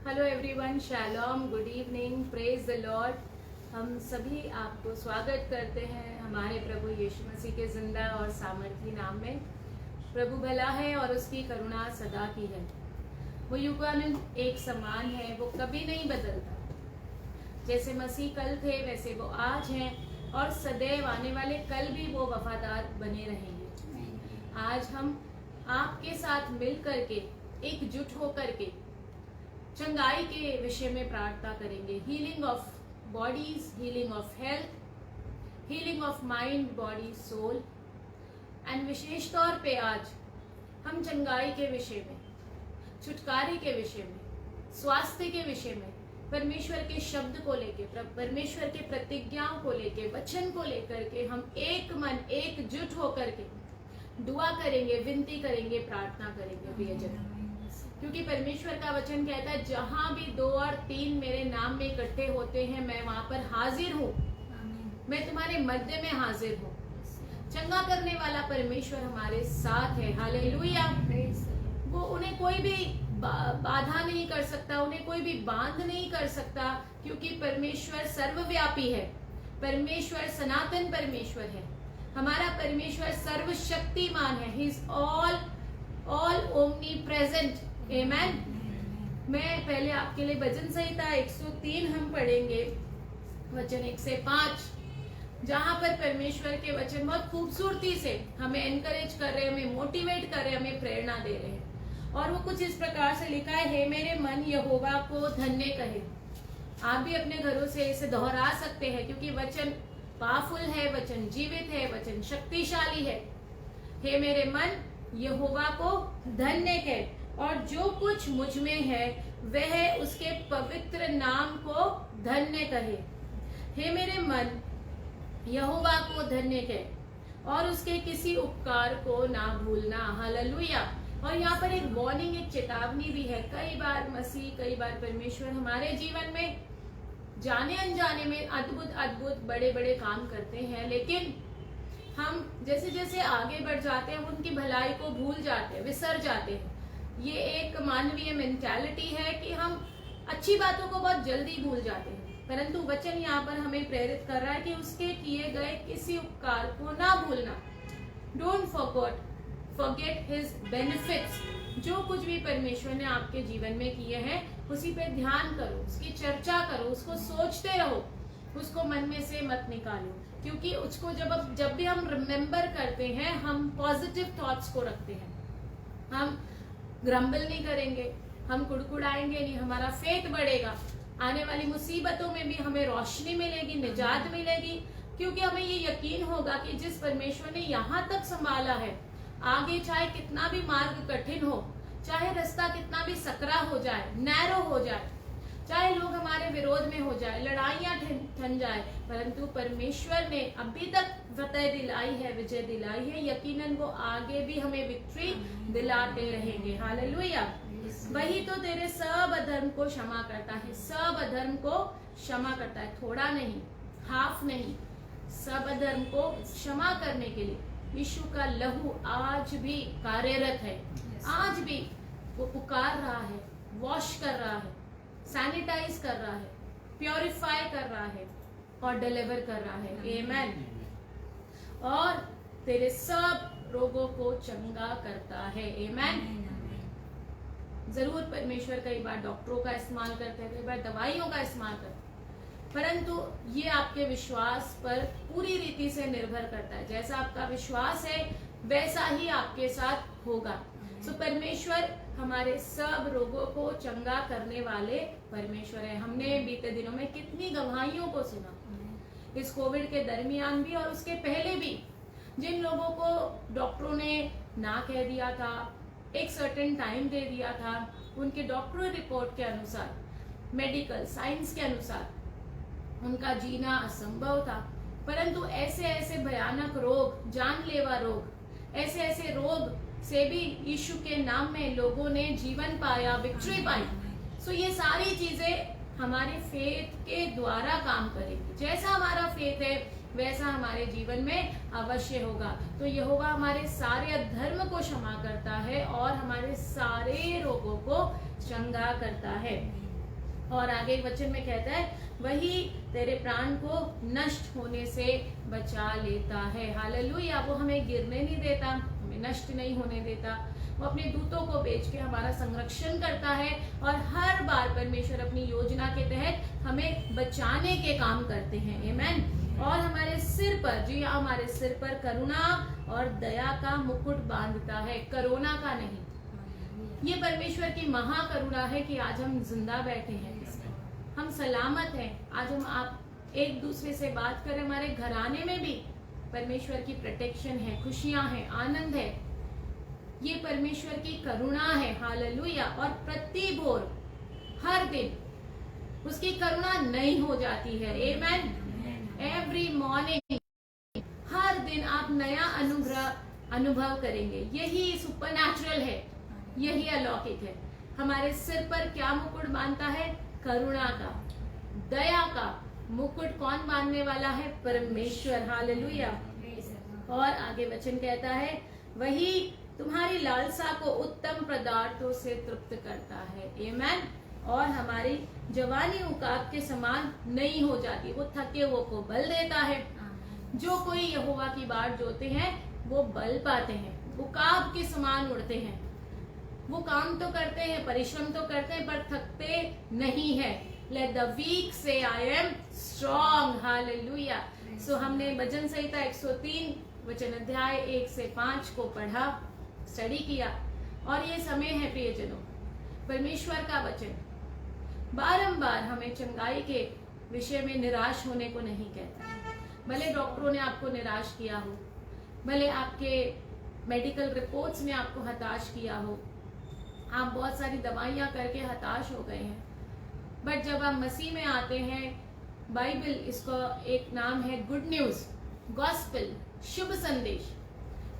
Hello everyone, shalom, good evening, praise the lord. हम सभी आपको स्वागत करते हैं हमारे प्रभु यीशु मसीह के जिंदा और सामर्थी नाम में। प्रभु भला है और उसकी करुणा सदा की है। वो युगानुयुग एक समान है, वो कभी नहीं बदलता। जैसे मसीह कल थे वैसे वो आज हैं और सदैव आने वाले कल भी वो वफादार बने रहेंगे। आज हम आपके साथ मिल करके एकजुट होकर के चंगाई के विषय में प्रार्थना करेंगे। Healing of bodies, healing of health, healing of mind, body, soul. And विशेष तौर पे आज हम चंगाई के विषय में, छुटकारे के विषय में, स्वास्थ्य के विषय में, परमेश्वर के शब्द को लेके, परमेश्वर के प्रतिज्ञाओं को लेके, वचन को लेकर के हम एक मन एकजुट होकर के दुआ करेंगे, विनती करेंगे, प्रार्थना करेंगे प्रियजन। क्योंकि परमेश्वर का वचन कहता है जहां भी 2 और 3 मेरे नाम में इकट्ठे होते हैं मैं वहां पर हाजिर हूँ। मैं तुम्हारे मध्य में हाजिर हूँ। चंगा करने वाला परमेश्वर हमारे साथ है। हालेलुया। वो उन्हें कोई भी बाधा नहीं कर सकता, उन्हें कोई भी बांध नहीं कर सकता, क्योंकि परमेश्वर सर्वव्यापी है। परमेश्वर सनातन परमेश्वर है। हमारा परमेश्वर सर्वशक्तिमान है। He is all omnipresent. Amen. मैं पहले आपके लिए भजन संहिता 103 हम पढ़ेंगे, वचन 1 से 5, जहां पर परमेश्वर के वचन बहुत खूबसूरती से हमें एनकरेज कर रहे हैं, हमें मोटिवेट कर रहे हैं, हमें प्रेरणा दे रहे हैं। और वो कुछ इस प्रकार से लिखा है, हे मेरे मन यहोवा को धन्य कहे। आप भी अपने घरों से इसे दोहरा सकते हैं, क्योंकि वचन पावरफुल है, वचन जीवित है, वचन शक्तिशाली है। हे मेरे मन यहोवा को धन्य कहे और जो कुछ मुझ में है वह उसके पवित्र नाम को धन्य कहे। हे मेरे मन यहोवा को धन्य कहे और उसके किसी उपकार को ना भूलना। हालेलुया। और यहाँ पर एक वार्निंग, एक चेतावनी भी है। कई बार मसीह, कई बार परमेश्वर हमारे जीवन में जाने अनजाने में अद्भुत अद्भुत बड़े बड़े काम करते हैं, लेकिन हम जैसे जैसे आगे बढ़ जाते हैं उनकी भलाई को भूल जाते हैं, विसर जाते हैं। ये एक मानवीय मेंटालिटी है कि हम अच्छी बातों को बहुत जल्दी भूल जाते हैं, परंतु वचन यहाँ पर हमें प्रेरित कर रहा है कि उसके किए गए किसी उपकार को ना भूलना। Don't forget his benefits. जो कुछ भी परमेश्वर ने आपके जीवन में किए हैं उसी पे ध्यान करो, उसकी चर्चा करो, उसको सोचते रहो, उसको मन में से मत निकालो। क्योंकि उसको जब भी हम रिमेम्बर करते हैं हम पॉजिटिव थॉट्स को रखते हैं। हम ग्रम्बल नहीं करेंगे, हम कुड़कुड़ाएंगे नहीं, हमारा फेथ बढ़ेगा। आने वाली मुसीबतों में भी हमें रोशनी मिलेगी, निजात मिलेगी, क्योंकि हमें ये यकीन होगा कि जिस परमेश्वर ने यहाँ तक संभाला है, आगे चाहे कितना भी मार्ग कठिन हो, चाहे रास्ता कितना भी सकरा हो जाए, नैरो हो जाए, चाहे लोग हमारे विरोध में हो जाए, लड़ाइयां ठन जाए, परंतु परमेश्वर ने अभी तक फतेह दिलाई है, विजय दिलाई है। यकीनन वो आगे भी हमें विक्ट्री दिलाते रहेंगे। हालेलुया। वही तो तेरे सब अधर्म को क्षमा करता है, सब अधर्म को क्षमा करता है, थोड़ा नहीं, हाफ नहीं, सब अधर्म को क्षमा करने के लिए यीशु का लहू आज भी कार्यरत है। आज भी वो पुकार रहा है, वॉश कर रहा है, सैनिटाइज कर रहा है, प्योरीफाई कर रहा है और डिलीवर कर रहा है। आमेन। और तेरे सब रोगों को चंगा करता है। आमेन। जरूर परमेश्वर कई बार डॉक्टरों का इस्तेमाल करते हैं, कई बार दवाइयों का इस्तेमाल करते हैं, परंतु ये आपके विश्वास पर पूरी रीति से निर्भर करता है। जैसा आपका विश्वास है वैसा ही आपके साथ होगा। सो परमेश्वर हमारे सब रोगों को चंगा करने वाले परमेश्वर है। हमने बीते दिनों में कितनी गवाहियों को सुना, इस कोविड के दरमियान भी और उसके पहले भी। जिन लोगों को डॉक्टरों ने ना कह दिया था, एक सर्टेन टाइम दे दिया था, उनके डॉक्टरी रिपोर्ट के अनुसार, मेडिकल साइंस के अनुसार उनका जीना असंभव था, परंतु ऐसे ऐसे भयानक रोग, जानलेवा रोग, ऐसे ऐसे रोग से भी यीशु के नाम में लोगों ने जीवन पाया, विक्ट्री पाई। सो ये सारी चीजें हमारे फेथ के द्वारा काम करेगी। जैसा हमारा फेथ है वैसा हमारे जीवन में अवश्य होगा। तो यहोवा हमारे सारे अधर्म को क्षमा करता है और हमारे सारे रोगों को चंगा करता है। और आगे वचन में कहता है वही तेरे प्राण को नष्ट होने से बचा लेता है। हालेलुया। वो हमें गिरने नहीं देता, हमें नष्ट नहीं होने देता। वो अपने दूतों को भेज के हमारा संरक्षण करता है और हर बार परमेश्वर अपनी योजना के तहत हमें बचाने के काम करते हैं। आमीन। और हमारे सिर पर, जी हाँ, हमारे सिर पर करुणा और दया का मुकुट बांधता है, कोरोना का नहीं। ये परमेश्वर की महाकरुणा है कि आज हम जिंदा बैठे हैं, हम सलामत हैं। आज हम आप एक दूसरे से बात करें, हमारे घराने में भी परमेश्वर की प्रोटेक्शन है, खुशियां हैं, आनंद है। ये परमेश्वर की करुणा है। हालेलुया। और प्रति भोर हर दिन उसकी करुणा नई हो जाती है। आमेन। एवरी मॉर्निंग, हर दिन आप नया अनुभव करेंगे। यही सुपरनैचुरल है, यही अलौकिक है। हमारे सिर पर क्या मुकुट बांधता है? करुणा का, दया का मुकुट कौन बांधने वाला है? परमेश्वर। हालेलुया। और आगे वचन कहता है वही तुम्हारी लालसा को उत्तम पदार्थों से तृप्त करता है। आमेन। और हमारी जवानी उकाब के समान नहीं हो जाती। वो थके हुए को बल देता है। जो कोई यहोवा की बाट जोते हैं वो बल पाते हैं, उकाब के समान उड़ते हैं। वो काम तो करते हैं, परिश्रम तो करते हैं, पर थकते नहीं है। लेट द वीक से आई एम स्ट्रॉन्ग। हालेलुया। सो हमने भजन संहिता 103 वचन अध्याय 1 से 5 को पढ़ा, स्टडी किया। और ये समय है प्रियजनों, परमेश्वर का वचन बारंबार हमें चंगाई के विषय में निराश होने को नहीं कहता। भले डॉक्टरों ने आपको निराश किया हो, भले आपके मेडिकल रिपोर्ट्स ने आपको हताश किया हो, आप बहुत सारी दवाइयां करके हताश हो गए हैं, बट जब आप मसीह में आते हैं, बाइबल इसका एक नाम है गुड न्यूज, गॉस्पेल, शुभ संदेश,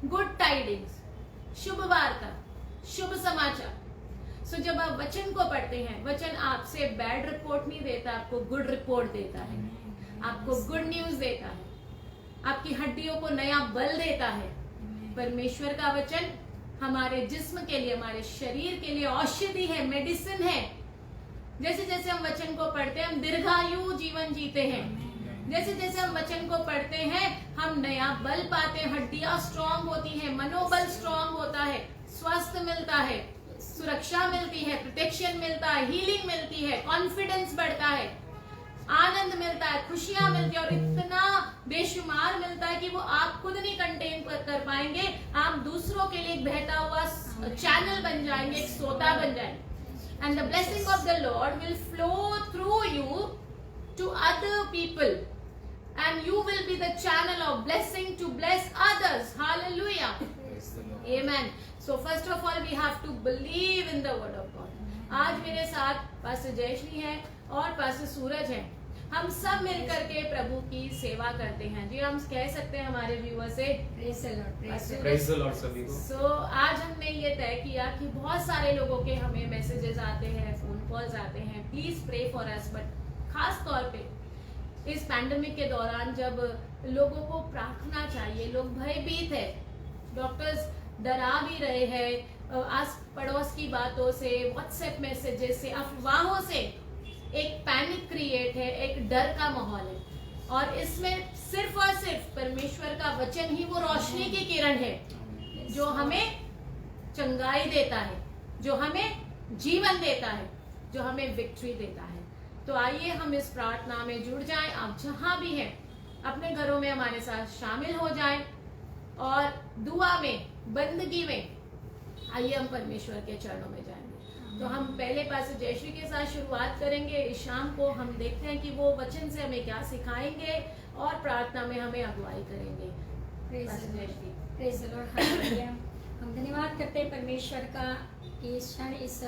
गुड टाइडिंग्स, शुभ वार्ता, शुभ समाचार। सो जब आप वचन को पढ़ते हैं, वचन आपसे बैड रिपोर्ट नहीं देता, आपको गुड रिपोर्ट देता है, आपको गुड न्यूज देता है, आपकी हड्डियों को नया बल देता है। परमेश्वर का वचन हमारे जिस्म के लिए, हमारे शरीर के लिए औषधि है, मेडिसिन है। जैसे जैसे हम वचन को पढ़ते हैं, हम दीर्घायु जीवन जीते हैं। जैसे जैसे हम वचन को पढ़ते हैं, हम नया बल पाते हैं, हड्डियां स्ट्रांग होती हैं, मनोबल स्ट्रांग होता है, स्वास्थ्य मिलता है, सुरक्षा मिलती है, प्रोटेक्शन मिलता है, हीलिंग मिलती है, कॉन्फिडेंस बढ़ता है, आनंद मिलता है, खुशियां मिलती है, और इतना बेशुमार मिलता है कि वो आप खुद नहीं कंटेन कर पाएंगे। आप दूसरों के लिए एक बहता हुआ चैनल बन जाएंगे, एक सोता बन जाएंगे। And the blessing of the Lord will flow through you to other people, and you will be the channel of blessing to bless others. Hallelujah. Amen. So first of all we have to believe in the word of God. आज मेरे साथ pastor Jayashree हैं और pastor सूरज हैं। हम सब मिलकर के प्रभु की सेवा करते हैं। जी, हम कह सकते हैं हमारे व्यूअर से प्रेज द लॉर्ड सभी को। सो आज हमने ये तय किया कि बहुत सारे लोगों के हमें मैसेजेस आते हैं, फोन कॉल्स आते हैं, please pray for us. But खास तौर पे इस पैंडेमिक के दौरान जब लोगों को प्रार्थना चाहिए, लोग भयभीत है, डॉक्टर्स डरा भी रहे हैं, आस पड़ोस की बातों से, व्हाट्सएप मैसेजेस से, अफवाहों से एक पैनिक क्रिएट है, एक डर का माहौल है। और इसमें सिर्फ और सिर्फ परमेश्वर का वचन ही वो रोशनी की किरण है जो हमें चंगाई देता है, जो हमें जीवन देता है, जो हमें विक्ट्री देता है। तो आइए हम इस प्रार्थना में जुड़ जाएं। आप जहां भी हैं अपने घरों में हमारे साथ शामिल हो जाएं और दुआ में, बंदगी में आइए हम परमेश्वर के चरणों में जाएंगे। तो हम पहले पास्टर जयश्री के साथ शुरुआत करेंगे। इस शाम को हम देखते हैं कि वो वचन से हमें क्या सिखाएंगे और प्रार्थना में हमें अगुवाई करेंगे। Praise the lord. हम धन्यवाद करते हैं परमेश्वर का कि इस क्षण इस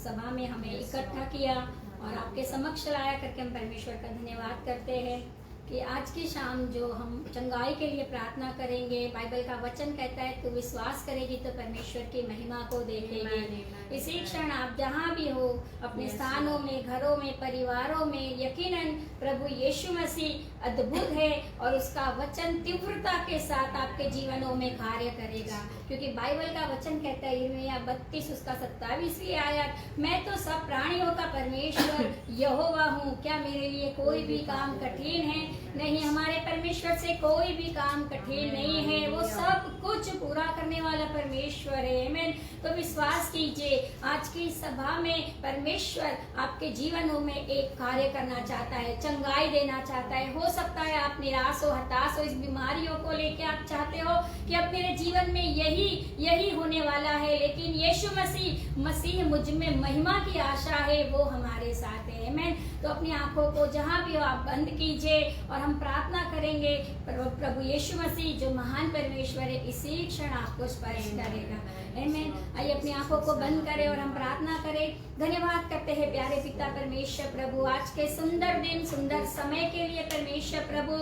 सभा में हमें इकट्ठा किया और आपके समक्ष लाया करके हम परमेश्वर का धन्यवाद करते हैं कि आज की शाम जो हम चंगाई के लिए प्रार्थना करेंगे। बाइबल का वचन कहता है, तू विश्वास करेगी तो परमेश्वर की महिमा को देखेगी। इसी क्षण आप जहाँ भी हो, अपने स्थानों में, घरों में, परिवारों में, यकीनन प्रभु यीशु मसीह अद्भुत है और उसका वचन तीव्रता के साथ आपके जीवनों में कार्य करेगा। क्योंकि बाइबल का वचन कहता है, यिर्मयाह 32 उसका 27वीं आयत, मैं तो सब प्राणियों का परमेश्वर यहोवा हूँ। क्या मेरे लिए कोई भी काम कठिन है? नहीं, हमारे परमेश्वर से कोई भी काम कठिन नहीं है। वो सब कुछ पूरा करने वाला परमेश्वर है। आमीन। तो विश्वास कीजिए, आज की सभा में परमेश्वर आपके जीवनों में एक कार्य करना चाहता है, चंगाई देना चाहता है। हो सकता है आप निराश हो, हताश हो, इस बीमारियों को लेके आप चाहते हो कि अब मेरे जीवन में यही होने वाला है, लेकिन यीशु मसीह मुझ में महिमा की आशा है, वो हमारे साथ है। आमीन। तो अपनी आंखों को जहां भी हो आप बंद कीजिए और हम प्रार्थना करेंगे। प्रभु यीशु मसीह जो महान परमेश्वर है, इसी क्षण आपको स्पर्श करेगा। आमीन। आइए अपनी आंखों को बंद करें और हम प्रार्थना करें। धन्यवाद करते हैं प्यारे पिता परमेश्वर प्रभु, आज के सुंदर दिन, सुंदर समय के लिए परमेश्वर प्रभु।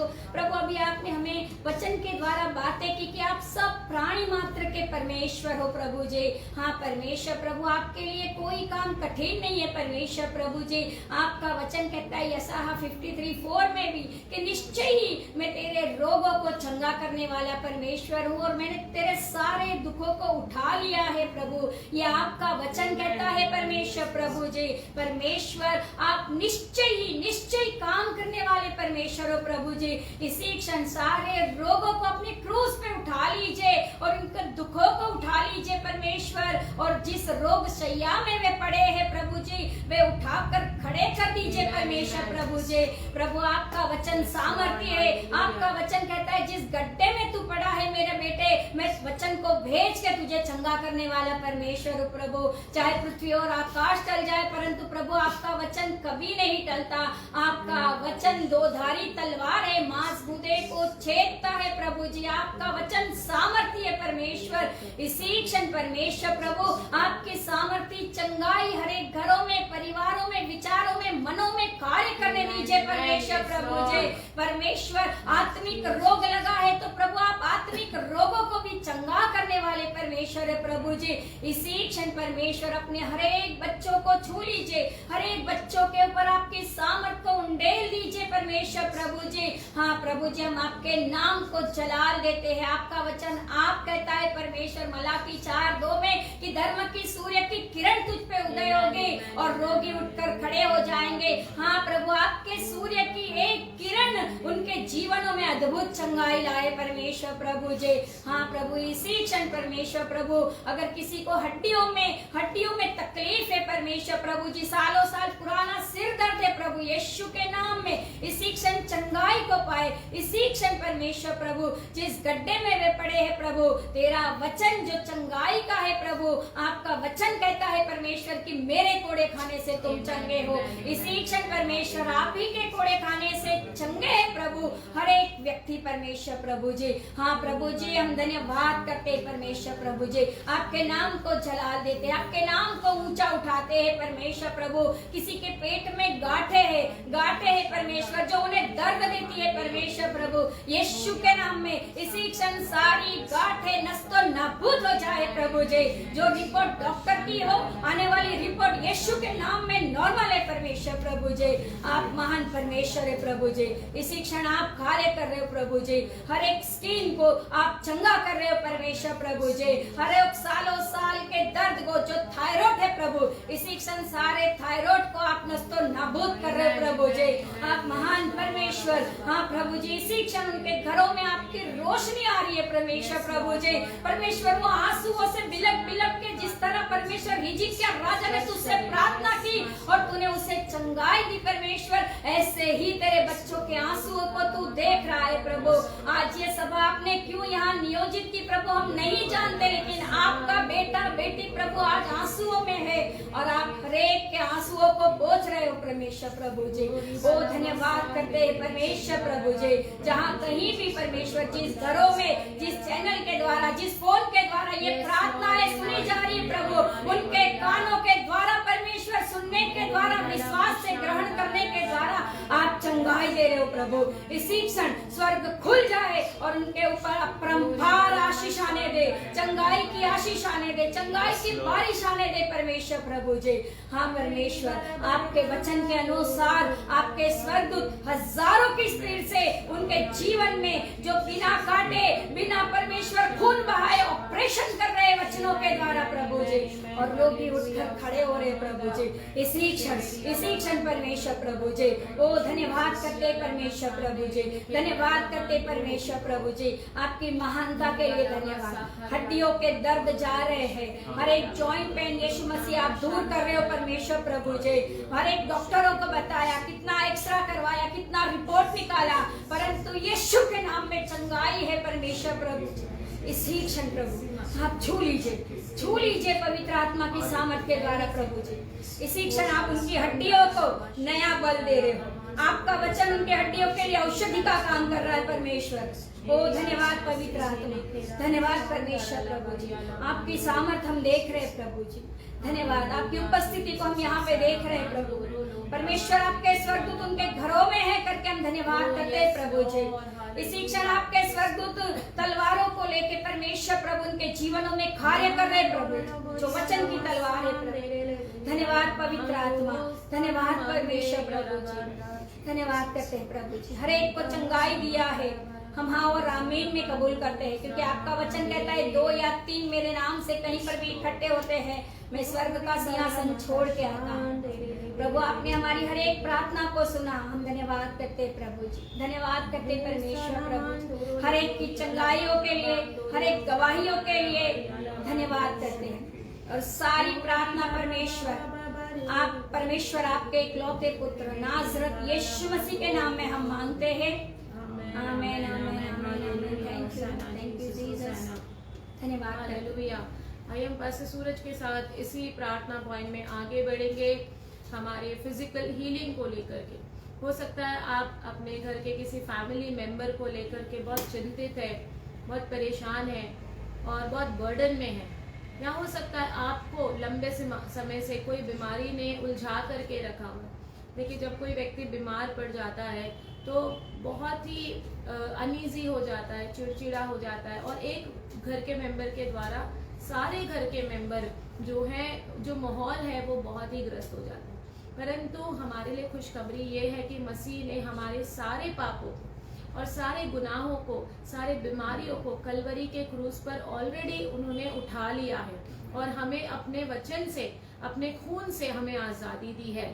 अभी आपने हमें वचन के द्वारा बातें की कि आप सब प्राणी मात्र के परमेश्वर हो प्रभु जी। हाँ परमेश्वर प्रभु, आपके लिए कोई काम कठिन नहीं है परमेश्वर प्रभु जी। आपका वचन कहता है यशायाह 53:4 में भी कि निश्चय ही मैं तेरे रोगों को चंगा करने वाला परमेश्वर हूँ और मैंने तेरे सारे दुखों को उठा लिया है प्रभु। ये आपका वचन कहता है परमेश्वर प्रभु जी। परमेश्वर आप निश्चय काम करने वाले परमेश्वर हो प्रभु जी। इसी क्षण सारे रोगों को अपनी क्रूस पे उठा लीजिए और उनके दुखों को उठा लीजिए परमेश्वर। और जिस रोग शैया में वे पड़े हैं प्रभु जी, वे उठाकर खड़े कर दीजिए परमेश्वर प्रभु जी। प्रभु आपका वचन सामर्थ्य है। आपका वचन कहता है जिस गड्ढे में तू पड़ा है मेरे बेटे, मैं वचन को भेज के तुझे चंगा करने वाला परमेश्वर हो प्रभु। चाहे पृथ्वी और आकाश टल जाए, परंतु प्रभु आपका वचन कभी नहीं टलता। आपका वचन दोधारी तलवार है, मांस गूदे को छेदता है प्रभु जी। आपका वचन सामर्थ्य है परमेश्वर। इसी क्षण परमेश्वर प्रभु आपकी सामर्थ्य चंगाई हर एक घरों में, परिवारों में, विचारों में, मनों में कार्य करने दीजिए परमेश्वर प्रभु जी। परमेश्वर आत्मिक रोग लगा है तो प्रभु आप आत्मिक रोगों को भी चंगा करने वाले परमेश्वर है प्रभु जी। इसी क्षण परमेश्वर अपने हर एक बच्चों को छू लीजिए, हर एक बच्चों के ऊपर आपकी सामर्थ को उंडेल दीजिए परमेश्वर प्रभु जी। हाँ प्रभु जी, हम आपके नाम को जलाल देते हैं। आपका वचन आप कहता है परमेश्वर मलाकी 4:2 में कि धर्म की सूर्य की किरण तुझ पे उदय होगी और रोगी उठकर खड़े हो जाएंगे। हाँ प्रभु, आपके सूर्य की एक किरण उनके जीवनों में अद्भुत चंगाई लाए परमेश्वर प्रभु जी। हाँ प्रभु, इसी क्षण परमेश्वर प्रभु अगर किसी को हड्डियों में तकलीफ है परमेश्वर प्रभु जी, सालों साल पुराना सिर दर्द है प्रभु, यीशु के नाम में इसी क्षण चंगाई को पाए। इसी क्षण परमेश्वर प्रभु जिस गड्ढे में वे पड़े हैं प्रभु, तेरा वचन जो चंगाई का है प्रभु, आपका वचन कहता है परमेश्वर कि मेरे कोड़े खाने से तुम चंगे हो। इसी क्षण परमेश्वर आप ही के कोड़े खाने से चंगे है प्रभु हर एक व्यक्ति परमेश्वर प्रभु जी। हाँ प्रभु जी, हम धन्यवाद करते हैं परमेश्वर प्रभु जी। आपके नाम को जलाल देते हैं, आपके नाम को ऊंचा उठाते हैं परमेश्वर प्रभु। किसी के पेट में गांठें हैं परमेश्वर जो उन्हें दर्द देती है परमेश्वर प्रभु, यीशु के नाम में इसी क्षण सारी गांठें नस्तो नाबूद हो जाए प्रभु जी। जो रिपोर्ट डॉक्टर की हो, आने वाली रिपोर्ट यीशु के नाम में नॉर्मल है परमेश्वर प्रभु जी। आप महान परमेश्वर है प्रभु जी। इसी क्षण आप कार्य कर रहे हो प्रभु जी। हर एक स्किन को आप चंगा कर रहे हो परमेश्वर प्रभु जी। हर एक सालों साल के दर्द को, जो थायराइड है प्रभु, इसी क्षण सारे थायराइड को आप नस्तो नाबूद कर रहे हो प्रभु जी। आप महान परमेश्वर। हाँ प्रभु जी, इसी क्षण उनके घरों में आपकी रोशनी आ रही है परमेश्वर प्रभु जी। परमेश्वर वो आंसुओं से बिलक के जिस तरह परमेश्वर हिजकिय्याह राजा ने तुझसे प्रार्थना की और तूने उसे चंगाई दी परमेश्वर, ऐसे ही तेरे बच्चों के आंसुओं को तू देख रहा है प्रभु। आज ये सभा आपने क्यों यहाँ नियोजित की प्रभु हम नहीं जानते, लेकिन आपका बेटा बेटी प्रभु आज आंसुओं में है और आप हरेक के आंसुओं को बोझ रहे हो परमेश्वर प्रभु जी। ओ धन्यवाद करते हैं परमेश्वर प्रभु जी। जहाँ कहीं भी परमेश्वर जिस घरों में, जिस चैनल के द्वारा, जिस फोन के द्वारा ये प्रार्थनाएं सुनी जा रही है प्रभु, उनके कानों के द्वारा परमेश्वर सुनने के द्वारा, विश्वास से ग्रहण करने के द्वारा आप चंगाई दे रहे हो प्रभु। इसी क्षण स्वर्ग खुल जाए और उनके ऊपर अपरंपार आशीष आने दे, चंगाई की आशीष आने दे, चंगाई की बारिश आने दे परमेश्वर प्रभु जी। हाँ परमेश्वर, आपके वचन के अनुसार आपके स्वर्गदूत हजारों की स्पीड से उनके जीवन में जो बिना काटे, बिना परमेश्वर खून बहाए ऑपरेशन कर रहे वचन वचनों के द्वारा प्रभु जी, और लोग भी उठकर खड़े हो रहे प्रभु जी इसी क्षण परमेश्वर प्रभु जी। ओ धन्यवाद करते परमेश्वर प्रभु जी, धन्यवाद करते परमेश्वर प्रभु जी, आपकी महानता के लिए धन्यवाद। हड्डियों के दर्द जा रहे हैं, हर एक जॉइंट पेन यीशु मसीह आप दूर कर रहे हो परमेश्वर प्रभु जी। हर एक डॉक्टरों को बताया, कितना एक्सरा करवाया, कितना रिपोर्ट निकाला, परंतु यीशु के नाम में चंगाई है परमेश्वर प्रभु। इसी क्षण प्रभु आप छू लीजिए पवित्र आत्मा की सामर्थ के द्वारा प्रभु जी। इसी क्षण आप उनकी हड्डियों को नया बल दे रहे हो। आपका वचन उनके हड्डियों के लिए औषधि का काम कर रहा है परमेश्वर। ओ धन्यवाद पवित्र आत्मा, धन्यवाद परमेश्वर प्रभु जी। आपकी सामर्थ हम देख रहे हैं प्रभु जी, धन्यवाद। आपकी उपस्थिति को हम यहाँ पे देख रहे हैं प्रभु परमेश्वर। आपके स्वर्गदूत उनके घरों में है करके हम धन्यवाद करते हैं प्रभु जी। इसी क्षण आपके स्वर्गदूत तलवारों को लेके परमेश्वर प्रभु उनके जीवनों में कार्य कर रहे प्रभु, जो वचन की तलवार है प्रभु। धन्यवाद पवित्र आत्मा, धन्यवाद परमेश्वर प्रभु जी, धन्यवाद करते हैं प्रभु जी। हर एक को चंगाई दिया है, हम हाँ और आमीन में कबूल करते हैं, क्योंकि आपका वचन कहता है 2 या 3 मेरे नाम से कहीं पर भी इकट्ठे होते हैं, मैं स्वर्ग का सिंहासन छोड़ के आता हूँ। प्रभु आपने हमारी हर एक प्रार्थना को सुना, हम धन्यवाद करते प्रभु जी, धन्यवाद करते परमेश्वर प्रभु। हर एक की चंगाइयों के लिए, हर एक गवाहियों के लिए धन्यवाद करते हैं। और सारी प्रार्थना परमेश्वर आपके इकलौते पुत्र नाजरत यीशु मसीह के नाम में हम मांगते हैं। आमीन आमीन आमीन। थैंक यू जीसस, धन्यवाद। हालेलुया। आइए हम पास्टर सूरज के साथ इसी प्रार्थना पॉइंट में आगे बढ़ेंगे, हमारे फिजिकल हीलिंग को लेकर के। हो सकता है आप अपने घर के किसी फैमिली मेंबर को लेकर के बहुत चिंतित है, बहुत परेशान है और बहुत बर्डन में है, या हो सकता है आपको लंबे समय से कोई बीमारी ने उलझा करके रखा हो। देखिए, जब कोई व्यक्ति बीमार पड़ जाता है तो बहुत ही अनईजी हो जाता है, चिड़चिड़ा हो जाता है, और एक घर के मेंबर के द्वारा सारे घर के मेंबर जो माहौल है वो बहुत ही ग्रस्त हो जाता है। परंतु हमारे लिए खुशखबरी ये है कि मसीह ने हमारे सारे पापों को और सारे गुनाहों को, सारे बीमारियों को कलवरी के क्रूस पर ऑलरेडी उन्होंने उठा लिया है, और हमें अपने वचन से, अपने खून से हमें आज़ादी दी है।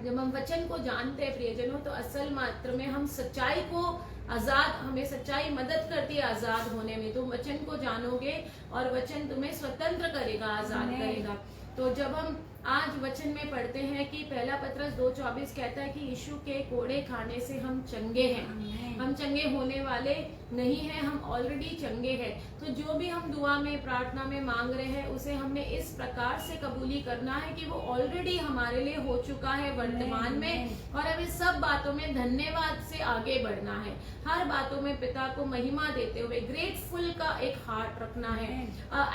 जब हम वचन को जानते हैं प्रियजनों, तो असल मात्र में हम सच्चाई को हमें सच्चाई मदद करती है आजाद होने में। तुम वचन को जानोगे और वचन तुम्हें स्वतंत्र करेगा, आजाद करेगा। तो जब हम आज वचन में पढ़ते हैं कि पहला पत्रस 2:24 कहता है कि यीशु के कोड़े खाने से हम चंगे हैं। हम चंगे होने वाले नहीं हैं, हम ऑलरेडी चंगे हैं। तो जो भी हम दुआ में, प्रार्थना में मांग रहे हैं, उसे हमने इस प्रकार से कबूली करना है कि वो ऑलरेडी हमारे लिए हो चुका है वर्तमान में, और हमें सब बातों में धन्यवाद से आगे बढ़ना है। हर बातों में पिता को महिमा देते हुए ग्रेटफुल का एक हार्ट रखना है,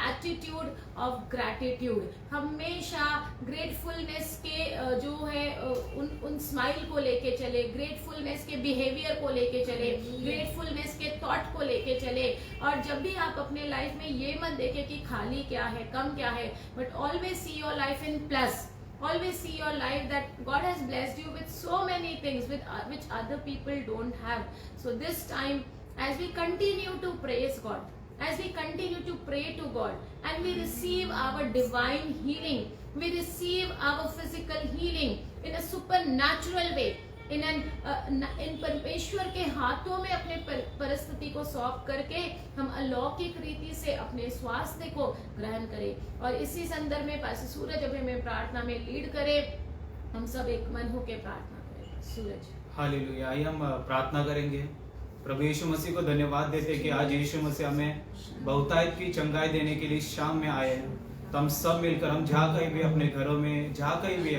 एटीट्यूड ऑफ ग्रैटिट्यूड। हमेशा ग्रेटफुलनेस के जो है उन स्माइल को लेके चले, ग्रेटफुलनेस के बिहेवियर को लेके चले, ग्रेटफुलनेस के थॉट को लेके चले। और जब भी आप अपने लाइफ में ये मत देखें कि खाली क्या है, कम क्या है, but always see your life in plus. Always see your life that God has blessed you with so many things which other people don't have. So this time, as we continue to praise God, as we continue to pray to God, and we receive our divine healing, we receive our physical healing in a supernatural way, in परमेश्वर के हाथों में अपने परिस्थिति को सौंप करके हम अलौकिक रीति से अपने स्वास्थ्य को ग्रहण करें। और इसी संदर्भ में पास्टर सूरज अभी हमें प्रार्थना में लीड करे, हम सब एक मन होकर प्रार्थना करें। सूरज। हालेलुया। आइए हम प्रार्थना करेंगे। प्रभु यीशु मसीह को धन्यवाद देते कि आज यीशु मसीह हमें बहुतायत की चंगाई देने के लिए शाम में आए हैं। तो हम सब मिलकर, हम जहाँ कहीं भी अपने घरों में, जहाँ कहीं भी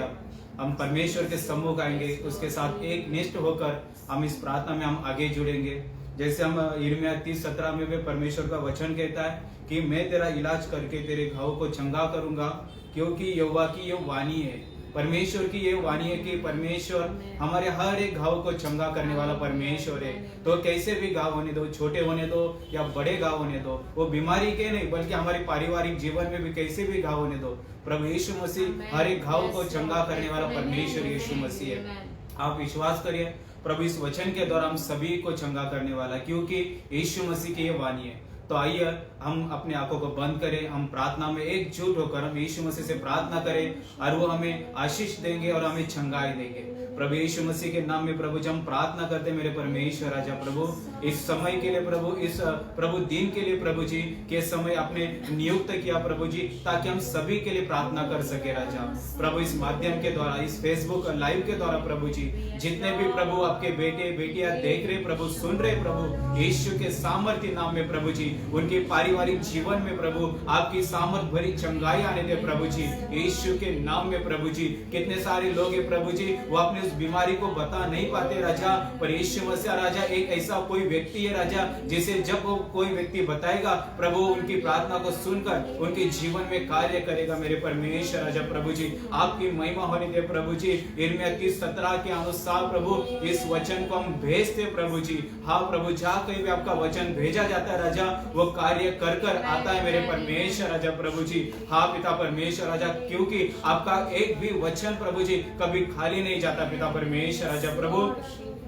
हम परमेश्वर के सम्मुख आएंगे, उसके साथ एक निष्ठ होकर हम इस प्रार्थना में हम आगे जुड़ेंगे। जैसे हम यिर्मयाह 30:17 में भी परमेश्वर का वचन कहता है कि मैं तेरा इलाज करके तेरे घाव को चंगा करूंगा, क्योंकि यहोवा की ये वाणी है, परमेश्वर की ये वाणी है कि परमेश्वर हमारे हर एक घाव को चंगा करने वाला परमेश्वर है। तो कैसे भी घाव होने दो, छोटे होने दो या बड़े घाव होने दो, वो बीमारी के नहीं बल्कि हमारे पारिवारिक जीवन में भी कैसे भी घाव होने दो, प्रभु यीशु मसीह हर एक घाव को चंगा करने वाला परमेश्वर यीशु मसीह है। आप विश्वास करिए, प्रभु इस वचन के द्वारा हम सभी को चंगा करने वाला, क्योंकि यीशु मसीह की ये वाणी है। तो आइए हम अपने आंखों को बंद करें, हम प्रार्थना में एकजुट होकर हम यीशु मसीह से प्रार्थना करें और वो हमें आशीष देंगे और हमें छंगाई देंगे। प्रभु यीशु मसीह के नाम में प्रभु जब हम प्रार्थना करते मेरे परमेश्वर राजा प्रभु, इस समय के लिए प्रभु, इस प्रभु दिन के लिए प्रभु जी के समय आपने नियुक्त किया प्रभु जी, ताकि हम सभी के लिए प्रार्थना कर सके राजा प्रभु। इस माध्यम के द्वारा, इस फेसबुक लाइव के द्वारा प्रभु जी, जितने भी प्रभु आपके बेटे बेटियां देख रहे प्रभु, सुन रहे प्रभु, यीशु के सामर्थ्य नाम में प्रभु जी, उनके पारिवारिक जीवन में प्रभु आपकी सामर्थ भरी चंगाई आने दे प्रभु जी, यीशु के नाम में प्रभु जी। कितने सारे लोग हैं प्रभु जी, वो अपने उस बीमारी को बता नहीं पाते राजा, पर यीशु मसीह राजा एक ऐसा कोई व्यक्ति है राजा, जिसे जब वो कोई व्यक्ति बताएगा प्रभु, उनकी प्रार्थना को सुनकर उनके जीवन में कार्य करेगा मेरे परमेश्वर राजा प्रभु जी। आपकी महिमा होने दे प्रभु जी। यिर्मयाह 30:17 के अनुसार प्रभु इस वचन को हम भेजते प्रभु जी। हाँ प्रभु, जहाँ कहीं भी आपका वचन भेजा जाता है राजा, वो कार्य कर कर आता है मेरे परमेश्वर राजा प्रभु जी। हाँ पिता परमेश्वर राजा, क्योंकि आपका एक भी वचन प्रभु जी कभी खाली नहीं जाता पिता परमेश्वर राजा